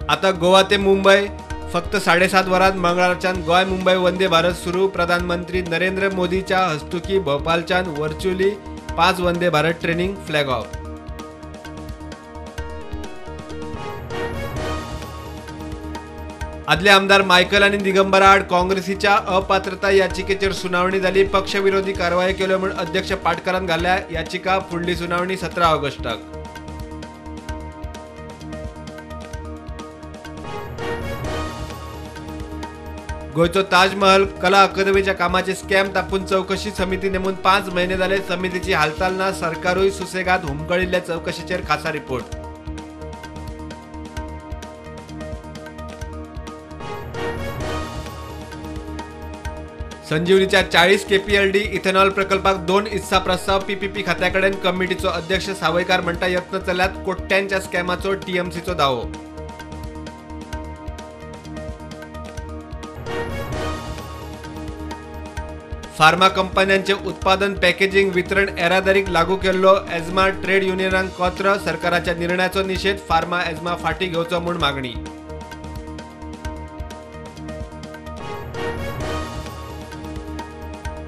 आता गोवा ते मुंबई फक्त 7.5 वरात मंगळारच्यान गोय मुंबई वंदे भारत सुरू। प्रधानमंत्री नरेंद्र मोदीच्या हस्तुकी भोपाळच्यान व्हर्च्युअली 5 वंदे भारत ट्रेनिंग फ्लॅग ऑफ। आदले आमदार मायकल आणि दिगंबरा आड काँग्रेसीच्या अपात्रता याचिकेचेर सुनावणी जाली। पक्षविरोधी कारवाई केल्यो म्हणून अध्यक्ष पाटकरान घाल्ल्या याचिका। फुडली सुनावणी 17 ऑगस्टाक। गोयचो ताजमहल कला अकादमीच्या कामाचे स्कॅम तापून चौकशी समिती नेमून 5 महिने झाले। समितीची हालचाल ना, सरकारूय सुसेगाद हुमकळिल्ल्या चौकशीचेर खासा रिपोर्ट। संजीवनीच्या 40 KPLD इथेनॉल प्रकल्पाक 2 इत्सा प्रस्ताव। PPP खात्याकडेन कमिटीचो अध्यक्ष सावयकार म्हणटा यत्न चल्ल्यात। कोट्यांच्या स्कॅमाचो TMCचो दावो। फार्मा कंपन्यांचे उत्पादन पॅकेजिंग वितरण येरादारीक लागू केल्लो एजमा ट्रेड युनियनांक कोत्र। सरकाराच्या निर्णयाचो निषेध। फार्मा एजमा फाटी घेवचो म्हूण मागणी।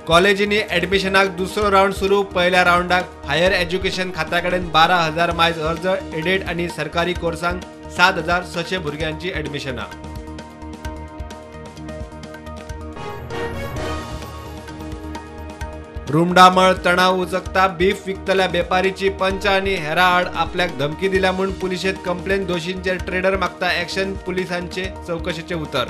कॉलेजींनी एडमिशनाक दुसरो राउंड सुरू। पहिल्या राउंडाक हायर एज्युकेशन खात्याकडेन 12,000 मायज अर्ज। एडेड आणि सरकारी कोर्सांक 7,600 भुरग्यांची एडमिशनां। रुमडामळ तणाव उचकता। बीफ विकतल्या बेपारीची पंच आणि हेरा आड आपल्याक धमकी दिल्या म्हूण पुलिशेत कंप्लेन। दोषींचेर ट्रेडर मागता ॲक्शन। पुलिसांचे चौकशेचे उतर।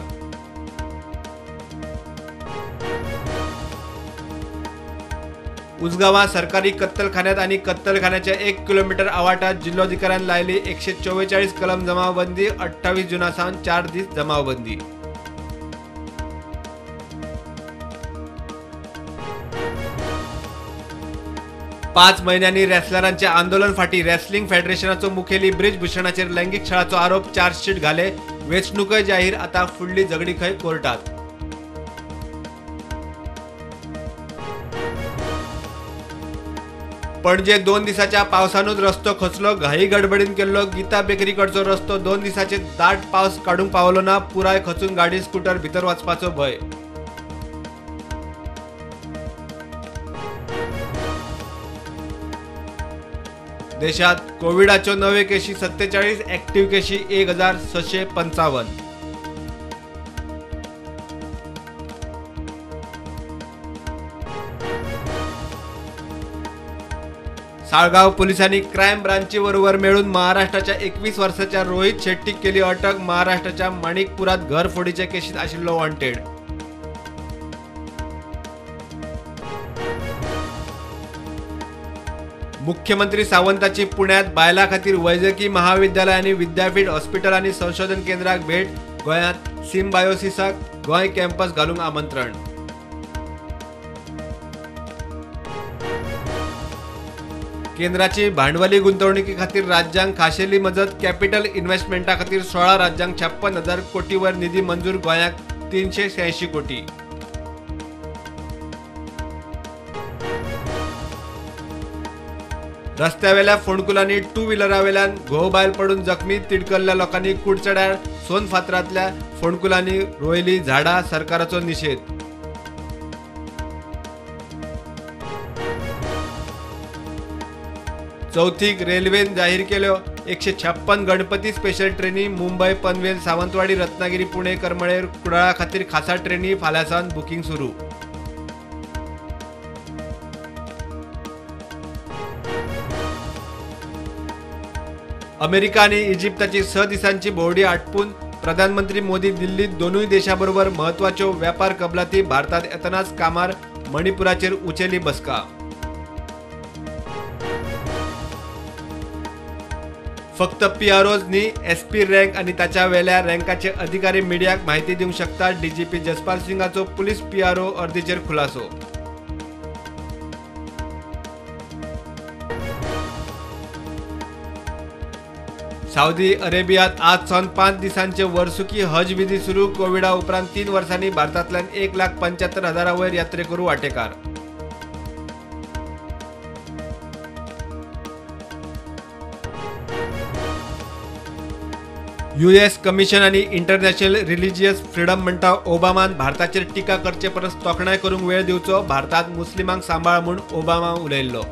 उसगांवां सरकारी कत्तलखान्यात आणि कत्तलखान्याच्या 1 किलोमीटर आवाठात जिल्लोधिकाऱ्यान लायली 144 कलम जमावबंदी। 28 जूनासावन 4 दीस जमावबंदी। पाच महिन्यांनी रेसलरांचे आंदोलन फाटी। रेसलिंग फेडरेशनाचो मुखेली ब्रिज भूषणाचेर लैंगिक छळाचो आरोप। चार्जशीट घाले। वेंचणूकय जाहीर। आता फुडली झगडी खंय कोर्टात। पणजे 2 दिसाच्या पावसानूच रस्तो खचलो। घाई गडबडीन केल्लो गीता बेकरीकडचो रस्तो। 2 दिसाचे दाट पावस काडूंक पावलो ना। पुराय खचून गाडी स्कूटर भितर वचपाचो भय। देशात कोविडाच्यो नवे केशी 47। ॲक्टिव्ह केशी 1655। साळगाव पोलिसांनी क्राईम ब्रांची बरोबर मिळून महाराष्ट्राच्या 21 वर्षाच्या रोहित शेट्टीक केली अटक। महाराष्ट्राच्या माणिकपुरात घरफोडीच्या केशीत आशिल्लो वॉन्टेड। मुख्यमंत्री सावंताची पुण्यात बायलां खातीर वैजकी महाविद्यालय आणि विद्यापीठ हॉस्पिटल आणि संशोधन केंद्राक भेट। गोंयांत सिम्बायोसिसाक गोंय कॅम्पस घालूंक आमंत्रण। केंद्राची भांडवली गुंतवणुकी खातीर राज्यांक खाशेली मजत। कॅपिटल इन्व्हेस्टमेंटा खातीर 16 राज्यांक 56,000 कोटी वर निधी मंजूर। गोंयाक 386 कोटी। रस्त्यावेल्या फोंडकुलांनी 2 व्हिलरावेल्यान घोव बायल पडून जखमी। तिडकल्ल्या लोकांनी कुडचड्यार सोनफातरांतल्या फोंडकुलांनी रोयली झाडां। सरकाराचो निषेध। चौथीक रेल्वेन जाहीर केल्यो 156 गणपती स्पेशल ट्रेनी। मुंबई पनवेल सावंतवाडी रत्नागिरी पुणे करमळेर कुडाळा खातीर खासा ट्रेनी। फाल्यांसावन बुकींग सुरू। अमेरिका आणि इजिप्तची 6 दिसांची भोंवडी आटपून प्रधानमंत्री मोदी दिल्लीत दोनूय देशांबरोबर महत्वाच्यो व्यापार कबलाती। भारतात येतनाच कामार। मणिपुराचेर उचेली बसका। फक्त PROज न्ही, SP रँक आणि ताच्या वेल्या रँकाचे अधिकारी मिडियाक माहिती दिवंक शकतात। DGP जसपाल सिंगाचो पुलीस PRO अर्दीचेर खुलासो। सौदी अरेबियात आज सावन 5 दिसांचे वर्सुकी हज विधी सुरू। कोविडा उपरांत 3 वर्सांनी भारतांतल्यान 1,75,000 वयर यात्रेकरू वांटेकार। US कमिशन आणि इंटरनॅशनल रिलिजियस फ्रीडम म्हणटा ओबामान भारताचेर टिका करचे परस तोखणाय करूंक वेळ दिवचो, भारतात मुस्लिमांक सांबाळ म्हूण ओबामा उलयल्लो।